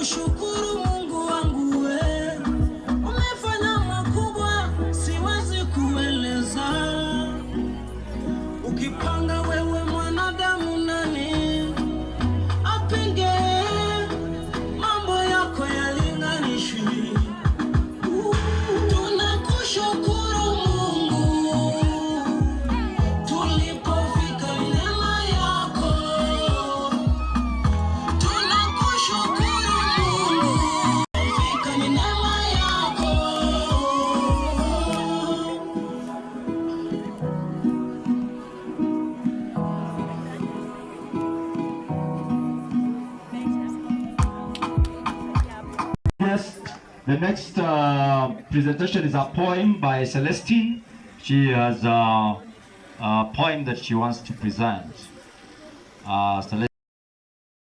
Tunakushukuru Mungu wangu, we umefanya makubwa, siwezi kueleza. Ukipanga wewe mwanadamu, nani apinge? Mambo yako yalinganishwi. Tunakushukuru Mungu, tulipofika neema yako. Tunakushukuru Mungu, tulipofika neema yako. Yes, the next presentation is a poem by Celestine. She has a poem that she wants to present.